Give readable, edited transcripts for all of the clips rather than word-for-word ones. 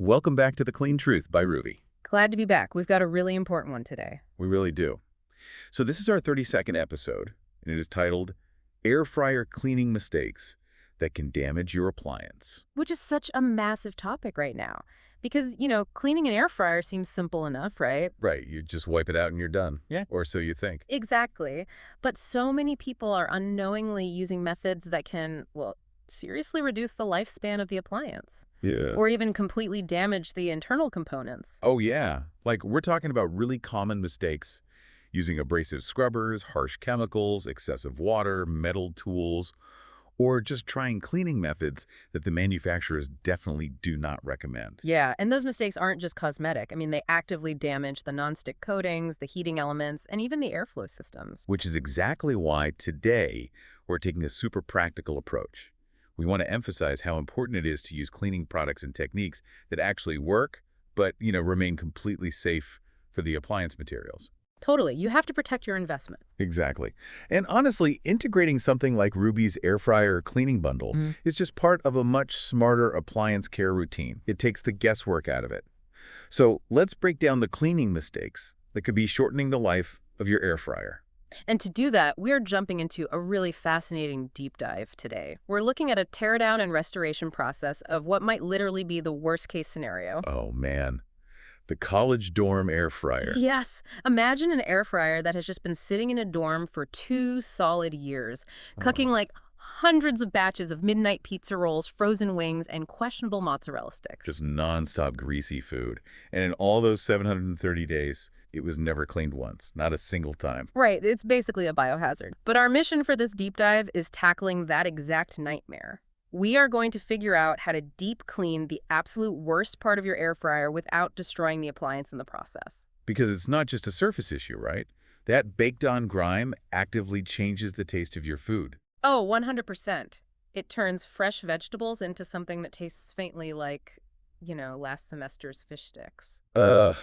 Welcome back to The Clean Truth by Roobi. Glad to be back. We've got a really important one today. We really do. So this is our 32nd episode, and it is titled Air Fryer Cleaning Mistakes That Can Damage Your Appliance. Which is such a massive topic right now. Because, cleaning an air fryer seems simple enough, right? Right, you just wipe it out and you're done. Yeah. Or so you think. Exactly. But so many people are unknowingly using methods that can, seriously reduce the lifespan of the appliance. Yeah. Or even completely damage the internal components. Oh, yeah. Like, we're talking about really common mistakes using abrasive scrubbers, harsh chemicals, excessive water, metal tools, or just trying cleaning methods that the manufacturers definitely do not recommend. Yeah, and those mistakes aren't just cosmetic. I mean, they actively damage the nonstick coatings, the heating elements, and even the airflow systems. Which is exactly why today we're taking a super practical approach. We want to emphasize how important it is to use cleaning products and techniques that actually work, but, remain completely safe for the appliance materials. Totally. You have to protect your investment. Exactly. And honestly, integrating something like Roobi's air fryer cleaning bundle is just part of a much smarter appliance care routine. It takes the guesswork out of it. So let's break down the cleaning mistakes that could be shortening the life of your air fryer. And to do that, we're jumping into a really fascinating deep dive today. We're looking at a teardown and restoration process of what might literally be the worst-case scenario. Oh, man. The college dorm air fryer. Yes. Imagine an air fryer that has just been sitting in a dorm for 2 solid years, cooking like hundreds of batches of midnight pizza rolls, frozen wings, and questionable mozzarella sticks. Just nonstop greasy food. And in all those 730 days, it was never cleaned once, not a single time. Right. It's basically a biohazard. But our mission for this deep dive is tackling that exact nightmare. We are going to figure out how to deep clean the absolute worst part of your air fryer without destroying the appliance in the process. Because it's not just a surface issue, right? That baked-on grime actively changes the taste of your food. Oh, 100%. It turns fresh vegetables into something that tastes faintly like, last semester's fish sticks. Ugh,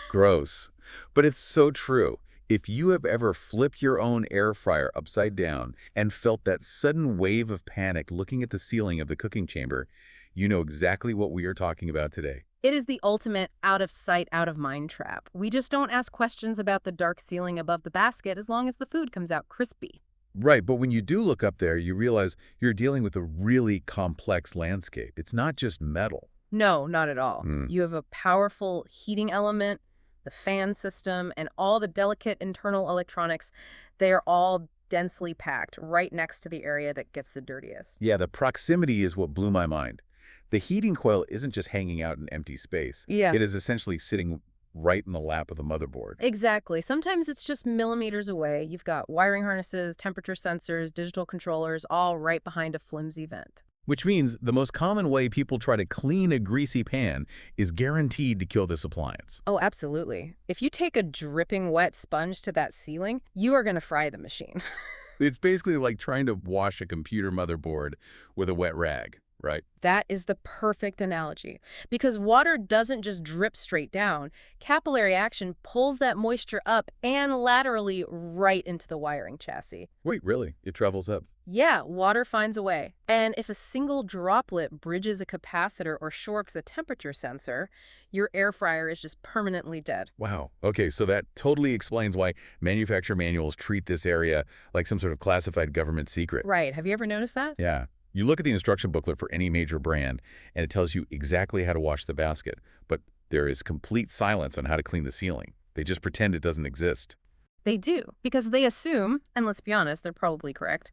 gross. But it's so true. If you have ever flipped your own air fryer upside down and felt that sudden wave of panic looking at the ceiling of the cooking chamber, you know exactly what we are talking about today. It is the ultimate out-of-sight, out-of-mind trap. We just don't ask questions about the dark ceiling above the basket as long as the food comes out crispy. Right, but when you do look up there, you realize you're dealing with a really complex landscape. It's not just metal. No, not at all. You have a powerful heating element, the fan system, and all the delicate internal electronics. They are all densely packed right next to the area that gets the dirtiest. Yeah, the proximity is what blew my mind. The heating coil isn't just hanging out in empty space. Yeah. It is essentially sitting right in the lap of the motherboard. Exactly. Sometimes it's just millimeters away. You've got wiring harnesses, temperature sensors, digital controllers, all right behind a flimsy vent. Which means the most common way people try to clean a greasy pan is guaranteed to kill this appliance. Oh, absolutely. If you take a dripping wet sponge to that ceiling, you are going to fry the machine. It's basically like trying to wash a computer motherboard with a wet rag, right? That is the perfect analogy. Because water doesn't just drip straight down. Capillary action pulls that moisture up and laterally right into the wiring chassis. Wait, really? It travels up? Yeah, water finds a way. And if a single droplet bridges a capacitor or shorks a temperature sensor, your air fryer is just permanently dead. Wow. Okay, so that totally explains why manufacturer manuals treat this area like some sort of classified government secret. Right. Have you ever noticed that? Yeah. You look at the instruction booklet for any major brand, and it tells you exactly how to wash the basket, but there is complete silence on how to clean the ceiling. They just pretend it doesn't exist. They do, because they assume, and let's be honest, they're probably correct,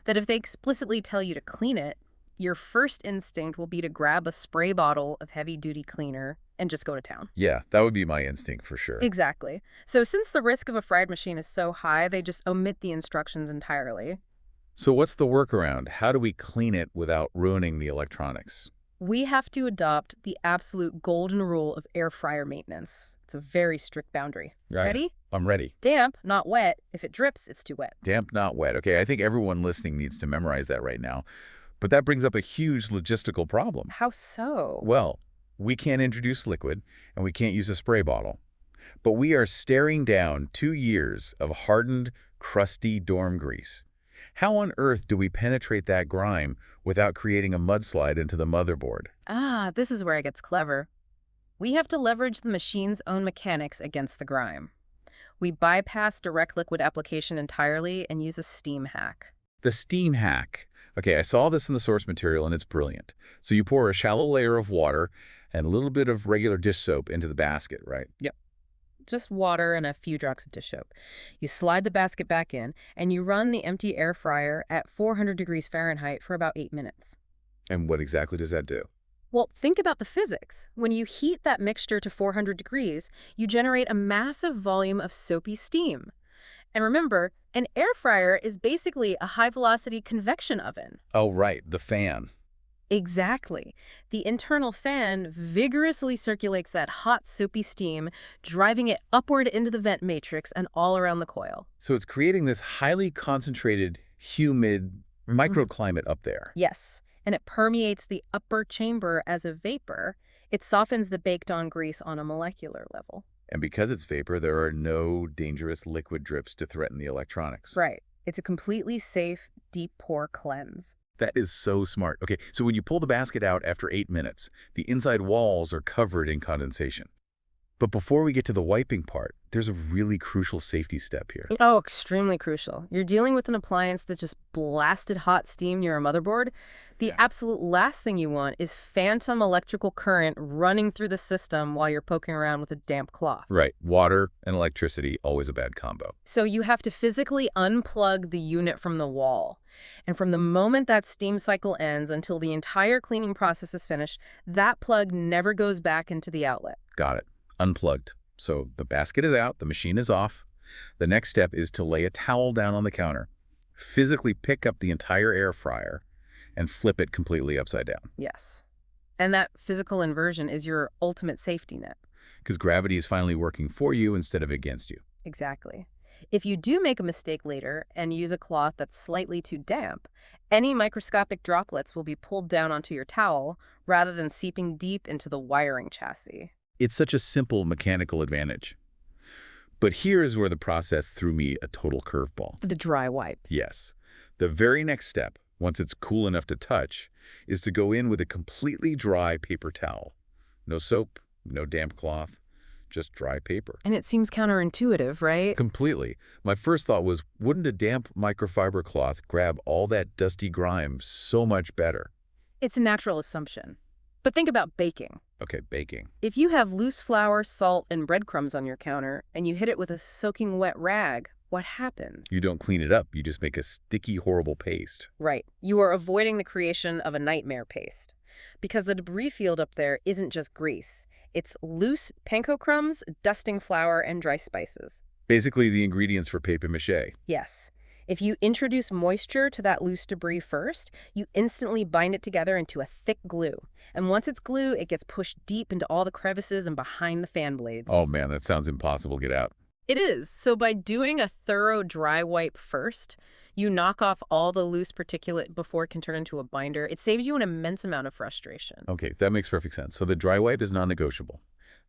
that if they explicitly tell you to clean it, your first instinct will be to grab a spray bottle of heavy-duty cleaner and just go to town. Yeah, that would be my instinct for sure. Exactly. So since the risk of a fried machine is so high, they just omit the instructions entirely. So what's the workaround? How do we clean it without ruining the electronics? We have to adopt the absolute golden rule of air fryer maintenance. It's a very strict boundary. Right. Ready? I'm ready. Damp, not wet. If it drips, it's too wet. Damp, not wet. Okay, I think everyone listening needs to memorize that right now. But that brings up a huge logistical problem. How so? Well, we can't introduce liquid, and we can't use a spray bottle. But we are staring down 2 years of hardened, crusty dorm grease. How on earth do we penetrate that grime without creating a mudslide into the motherboard? Ah, this is where it gets clever. We have to leverage the machine's own mechanics against the grime. We bypass direct liquid application entirely and use a steam hack. The steam hack. Okay, I saw this in the source material and it's brilliant. So you pour a shallow layer of water and a little bit of regular dish soap into the basket, right? Yep. Just water and a few drops of dish soap. You slide the basket back in, and you run the empty air fryer at 400 degrees Fahrenheit for about 8 minutes. And what exactly does that do? Well, think about the physics. When you heat that mixture to 400 degrees, you generate a massive volume of soapy steam. And remember, an air fryer is basically a high-velocity convection oven. Oh, right, the fan. Exactly. The internal fan vigorously circulates that hot, soapy steam, driving it upward into the vent matrix and all around the coil. So it's creating this highly concentrated, humid microclimate up there. Yes, and it permeates the upper chamber as a vapor. It softens the baked-on grease on a molecular level. And because it's vapor, there are no dangerous liquid drips to threaten the electronics. Right. It's a completely safe, deep pour cleanse. That is so smart. Okay, so when you pull the basket out after 8 minutes, the inside walls are covered in condensation. But before we get to the wiping part, there's a really crucial safety step here. Oh, extremely crucial. You're dealing with an appliance that just blasted hot steam near a motherboard. The absolute last thing you want is phantom electrical current running through the system while you're poking around with a damp cloth. Right. Water and electricity, always a bad combo. So you have to physically unplug the unit from the wall. And from the moment that steam cycle ends until the entire cleaning process is finished, that plug never goes back into the outlet. Got it. Unplugged. So the basket is out, the machine is off. The next step is to lay a towel down on the counter, physically pick up the entire air fryer, and flip it completely upside down. Yes. And that physical inversion is your ultimate safety net. Because gravity is finally working for you instead of against you. Exactly. If you do make a mistake later and use a cloth that's slightly too damp, any microscopic droplets will be pulled down onto your towel rather than seeping deep into the wiring chassis. It's such a simple mechanical advantage. But here is where the process threw me a total curveball. The dry wipe. Yes. The very next step, once it's cool enough to touch, is to go in with a completely dry paper towel. No soap, no damp cloth, just dry paper. And it seems counterintuitive, right? Completely. My first thought was, wouldn't a damp microfiber cloth grab all that dusty grime so much better? It's a natural assumption. But think about baking. Okay, baking. If you have loose flour, salt, and breadcrumbs on your counter, and you hit it with a soaking wet rag, what happens? You don't clean it up. You just make a sticky, horrible paste. Right. You are avoiding the creation of a nightmare paste. Because the debris field up there isn't just grease. It's loose panko crumbs, dusting flour, and dry spices. Basically the ingredients for papier-mâché. Yes. If you introduce moisture to that loose debris first, you instantly bind it together into a thick glue. And once it's glue, it gets pushed deep into all the crevices and behind the fan blades. Oh man, that sounds impossible to get out. It is. So by doing a thorough dry wipe first, you knock off all the loose particulate before it can turn into a binder. It saves you an immense amount of frustration. Okay, that makes perfect sense. So the dry wipe is non-negotiable.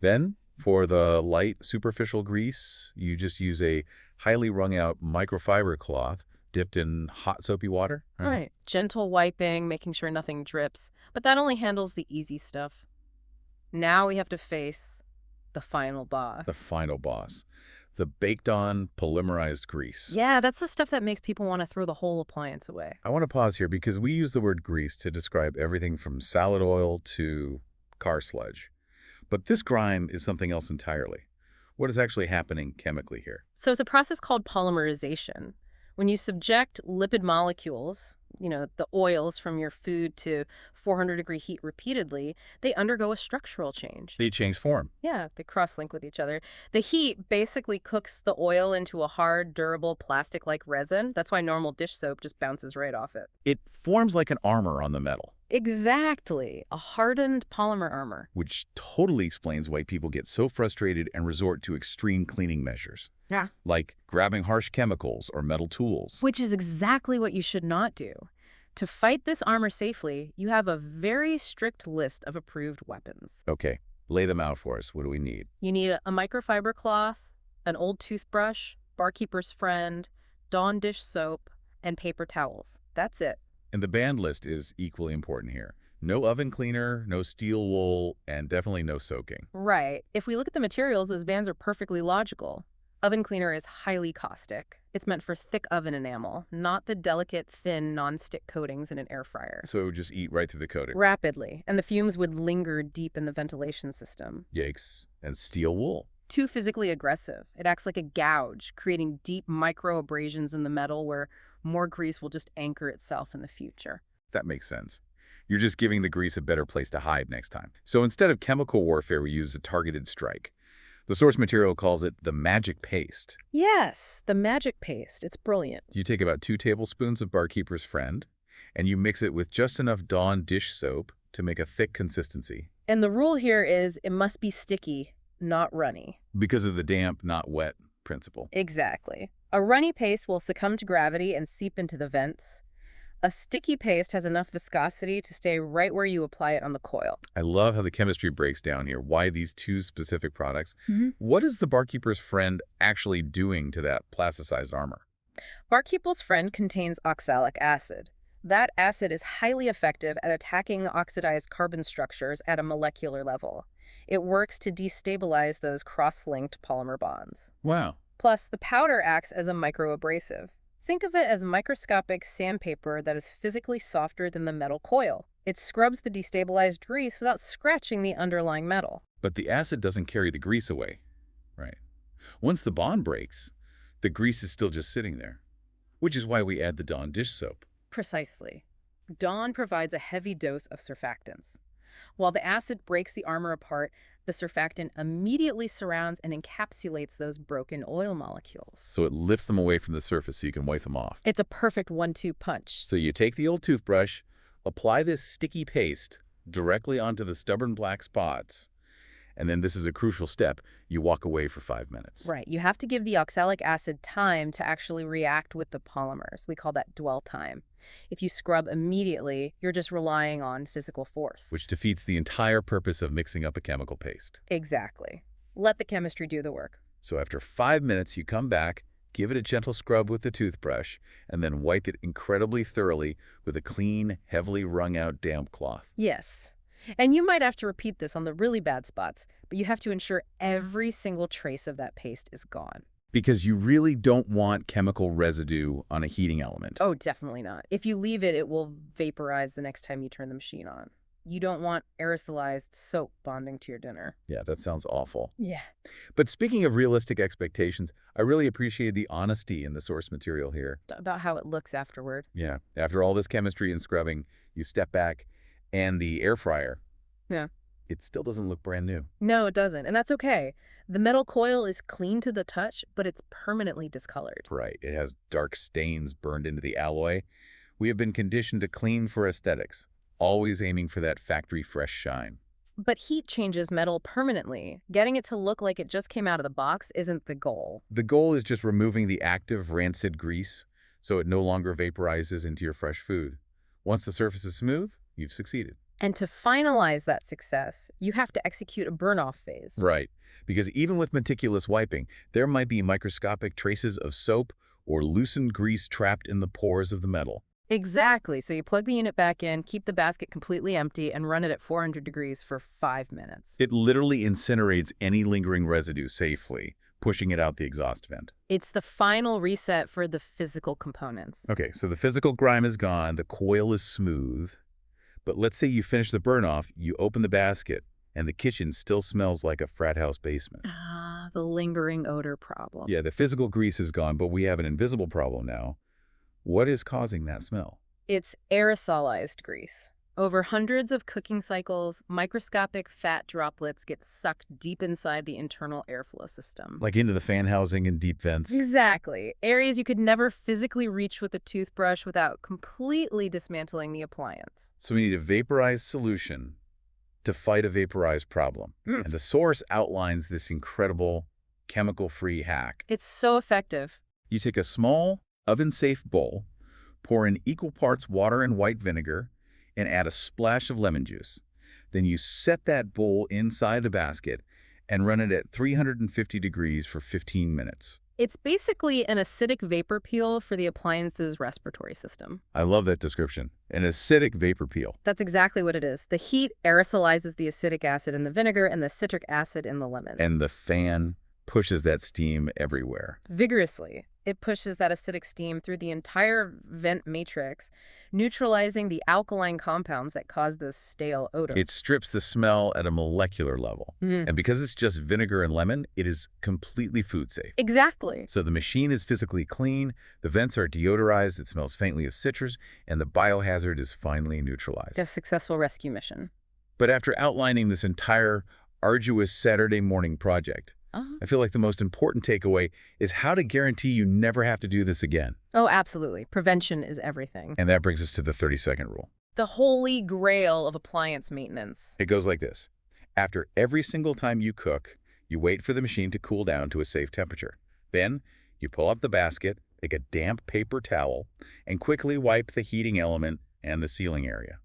Then, for the light superficial grease, you just use a highly wrung out microfiber cloth dipped in hot soapy water. Right. Gentle wiping, making sure nothing drips. But that only handles the easy stuff. Now we have to face the final boss. The final boss. The baked-on polymerized grease. Yeah, that's the stuff that makes people want to throw the whole appliance away. I want to pause here because we use the word grease to describe everything from salad oil to car sludge. But this grime is something else entirely. What is actually happening chemically here? So it's a process called polymerization. When you subject lipid molecules, the oils from your food to 400-degree heat repeatedly, they undergo a structural change. They change form. Yeah, they cross-link with each other. The heat basically cooks the oil into a hard, durable, plastic-like resin. That's why normal dish soap just bounces right off it. It forms like an armor on the metal. Exactly. A hardened polymer armor. Which totally explains why people get so frustrated and resort to extreme cleaning measures. Yeah. Like grabbing harsh chemicals or metal tools. Which is exactly what you should not do. To fight this armor safely, you have a very strict list of approved weapons. Okay, lay them out for us. What do we need? You need a microfiber cloth, an old toothbrush, barkeeper's friend, Dawn dish soap, and paper towels. That's it. And the banned list is equally important here. No oven cleaner, no steel wool, and definitely no soaking. Right. If we look at the materials, those bans are perfectly logical. Oven cleaner is highly caustic. It's meant for thick oven enamel, not the delicate, thin, non-stick coatings in an air fryer. So it would just eat right through the coating. Rapidly, and the fumes would linger deep in the ventilation system. Yikes. And steel wool. Too physically aggressive. It acts like a gouge, creating deep micro-abrasions in the metal where more grease will just anchor itself in the future. That makes sense. You're just giving the grease a better place to hide next time. So instead of chemical warfare, we use a targeted strike. The source material calls it the magic paste. Yes, the magic paste. It's brilliant. You take about 2 tablespoons of Barkeeper's Friend, and you mix it with just enough Dawn dish soap to make a thick consistency. And the rule here is it must be sticky, not runny. Because of the damp, not wet principle. Exactly. A runny paste will succumb to gravity and seep into the vents. A sticky paste has enough viscosity to stay right where you apply it on the coil. I love how the chemistry breaks down here. Why these 2 specific products? What is the Barkeeper's Friend actually doing to that plasticized armor? Barkeeper's Friend contains oxalic acid. That acid is highly effective at attacking oxidized carbon structures at a molecular level. It works to destabilize those cross-linked polymer bonds. Wow. Plus, the powder acts as a microabrasive. Think of it as microscopic sandpaper that is physically softer than the metal coil. It scrubs the destabilized grease without scratching the underlying metal. But the acid doesn't carry the grease away, right? Once the bond breaks, the grease is still just sitting there, which is why we add the Dawn dish soap. Precisely. Dawn provides a heavy dose of surfactants. While the acid breaks the armor apart, the surfactant immediately surrounds and encapsulates those broken oil molecules. So it lifts them away from the surface so you can wipe them off. It's a perfect 1-2 punch. So you take the old toothbrush, apply this sticky paste directly onto the stubborn black spots, and then this is a crucial step. You walk away for 5 minutes. Right. You have to give the oxalic acid time to actually react with the polymers. We call that dwell time. If you scrub immediately, you're just relying on physical force. Which defeats the entire purpose of mixing up a chemical paste. Exactly. Let the chemistry do the work. So after 5 minutes, you come back, give it a gentle scrub with the toothbrush, and then wipe it incredibly thoroughly with a clean, heavily wrung-out damp cloth. Yes. And you might have to repeat this on the really bad spots, but you have to ensure every single trace of that paste is gone. Because you really don't want chemical residue on a heating element. Oh, definitely not. If you leave it, it will vaporize the next time you turn the machine on. You don't want aerosolized soap bonding to your dinner. Yeah, that sounds awful. Yeah. But speaking of realistic expectations, I really appreciated the honesty in the source material here. About how it looks afterward. Yeah, after all this chemistry and scrubbing, you step back, and the air fryer, Yeah. it still doesn't look brand new. No, it doesn't. And that's okay. The metal coil is clean to the touch, but it's permanently discolored. Right, it has dark stains burned into the alloy. We have been conditioned to clean for aesthetics, always aiming for that factory fresh shine. But heat changes metal permanently. Getting it to look like it just came out of the box isn't the goal. The goal is just removing the active rancid grease so it no longer vaporizes into your fresh food. Once the surface is smooth, you've succeeded. And to finalize that success, you have to execute a burn-off phase. Right, because even with meticulous wiping, there might be microscopic traces of soap or loosened grease trapped in the pores of the metal. Exactly. So you plug the unit back in, keep the basket completely empty, and run it at 400 degrees for 5 minutes. It literally incinerates any lingering residue safely, pushing it out the exhaust vent. It's the final reset for the physical components. Okay, so the physical grime is gone, the coil is smooth. But let's say you finish the burn-off, you open the basket, and the kitchen still smells like a frat house basement. Ah, the lingering odor problem. Yeah, the physical grease is gone, but we have an invisible problem now. What is causing that smell? It's aerosolized grease. Over hundreds of cooking cycles, microscopic fat droplets get sucked deep inside the internal airflow system. Like into the fan housing and deep vents? Exactly. Areas you could never physically reach with a toothbrush without completely dismantling the appliance. So we need a vaporized solution to fight a vaporized problem. And the source outlines this incredible chemical-free hack. It's so effective. You take a small, oven-safe bowl, pour in equal parts water and white vinegar, and add a splash of lemon juice. Then you set that bowl inside the basket and run it at 350 degrees for 15 minutes. It's basically an acidic vapor peel for the appliance's respiratory system. I love that description. An acidic vapor peel. That's exactly what it is. The heat aerosolizes the acetic acid in the vinegar and the citric acid in the lemon. And the fan pushes that steam everywhere. Vigorously, it pushes that acidic steam through the entire vent matrix, neutralizing the alkaline compounds that cause this stale odor. It strips the smell at a molecular level. And because it's just vinegar and lemon, it is completely food safe. Exactly. So the machine is physically clean, the vents are deodorized, it smells faintly of citrus, and the biohazard is finally neutralized. A successful rescue mission. But after outlining this entire arduous Saturday morning project, I feel like the most important takeaway is how to guarantee you never have to do this again. Oh, absolutely. Prevention is everything. And that brings us to the 30-second rule. The holy grail of appliance maintenance. It goes like this. After every single time you cook, you wait for the machine to cool down to a safe temperature. Then, you pull out the basket, take a damp paper towel, and quickly wipe the heating element and the sealing area.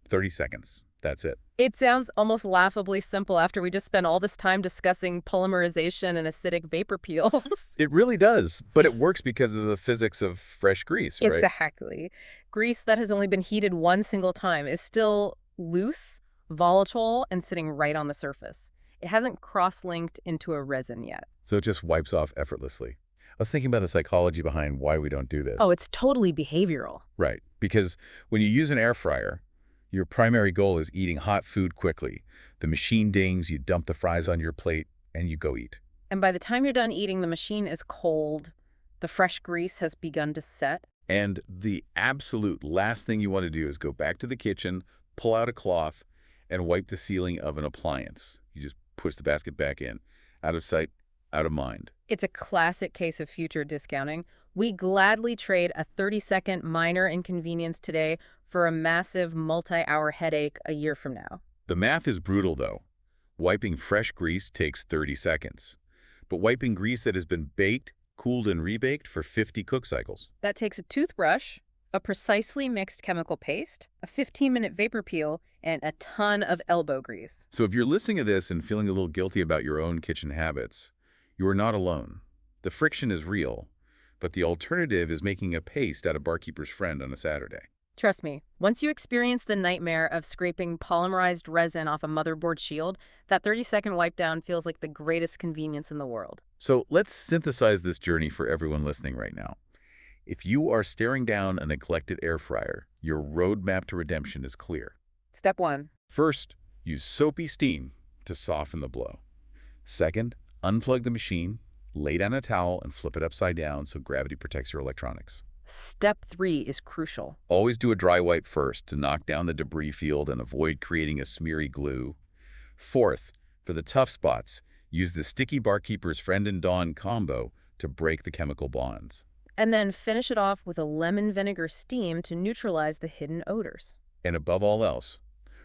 30 seconds. That's it. It sounds almost laughably simple after we just spent all this time discussing polymerization and acidic vapor peels. It really does, but it works because of the physics of fresh grease, right? Exactly. Grease that has only been heated one single time is still loose, volatile, and sitting right on the surface. It hasn't cross-linked into a resin yet. So it just wipes off effortlessly. I was thinking about the psychology behind why we don't do this. Oh, it's totally behavioral. Right, because when you use an air fryer, your primary goal is eating hot food quickly. The machine dings, you dump the fries on your plate, and you go eat. And by the time you're done eating, the machine is cold. The fresh grease has begun to set. And the absolute last thing you want to do is go back to the kitchen, pull out a cloth, and wipe the ceiling of an appliance. You just push the basket back in. Out of sight, out of mind. It's a classic case of future discounting. We gladly trade a 30-second minor inconvenience today for a massive multi-hour headache a year from now. The math is brutal, though. Wiping fresh grease takes 30 seconds. But wiping grease that has been baked, cooled, and rebaked for 50 cook cycles. That takes a toothbrush, a precisely mixed chemical paste, a 15-minute vapor peel, and a ton of elbow grease. So if you're listening to this and feeling a little guilty about your own kitchen habits, you are not alone. The friction is real, but the alternative is making a paste out of Barkeeper's Friend on a Saturday. Trust me, once you experience the nightmare of scraping polymerized resin off a motherboard shield, that 30-second wipe down feels like the greatest convenience in the world. So let's synthesize this journey for everyone listening right now. If you are staring down a neglected air fryer, your roadmap to redemption is clear. Step 1. First, use soapy steam to soften the blow. Second, unplug the machine, lay down a towel, and flip it upside down so gravity protects your electronics. Step 3 is crucial. Always do a dry wipe first to knock down the debris field and avoid creating a smeary glue. Fourth, for the tough spots, use the sticky Barkeeper's Friend and Dawn combo to break the chemical bonds. And then finish it off with a lemon vinegar steam to neutralize the hidden odors. And above all else,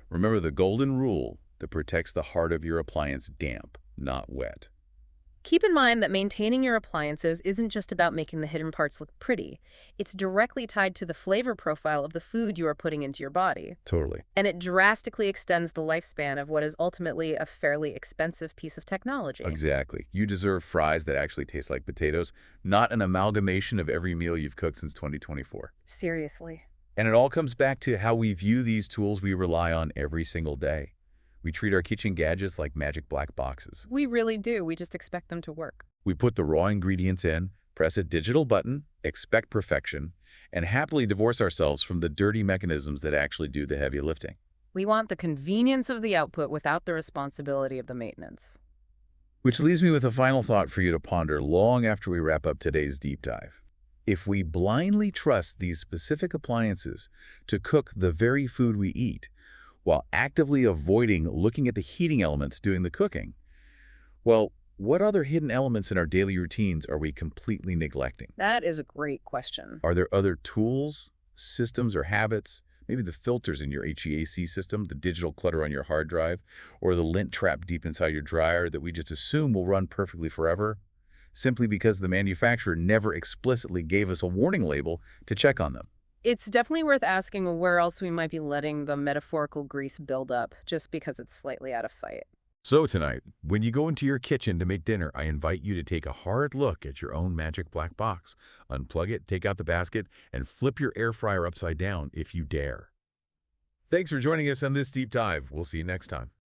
remember the golden rule that protects the heart of your appliance damp, not wet. Keep in mind that maintaining your appliances isn't just about making the hidden parts look pretty. It's directly tied to the flavor profile of the food you are putting into your body. Totally. And it drastically extends the lifespan of what is ultimately a fairly expensive piece of technology. Exactly. You deserve fries that actually taste like potatoes, not an amalgamation of every meal you've cooked since 2024. Seriously. And it all comes back to how we view these tools we rely on every single day. We treat our kitchen gadgets like magic black boxes. We really do. We just expect them to work. We put the raw ingredients in, press a digital button, expect perfection, and happily divorce ourselves from the dirty mechanisms that actually do the heavy lifting. We want the convenience of the output without the responsibility of the maintenance. Which leaves me with a final thought for you to ponder long after we wrap up today's deep dive. If we blindly trust these specific appliances to cook the very food we eat, while actively avoiding looking at the heating elements doing the cooking, well, what other hidden elements in our daily routines are we completely neglecting? That is a great question. Are there other tools, systems, or habits, maybe the filters in your HVAC system, the digital clutter on your hard drive, or the lint trap deep inside your dryer that we just assume will run perfectly forever, simply because the manufacturer never explicitly gave us a warning label to check on them? It's definitely worth asking where else we might be letting the metaphorical grease build up just because it's slightly out of sight. So tonight, when you go into your kitchen to make dinner, I invite you to take a hard look at your own magic black box. Unplug it, take out the basket, and flip your air fryer upside down if you dare. Thanks for joining us on this deep dive. We'll see you next time.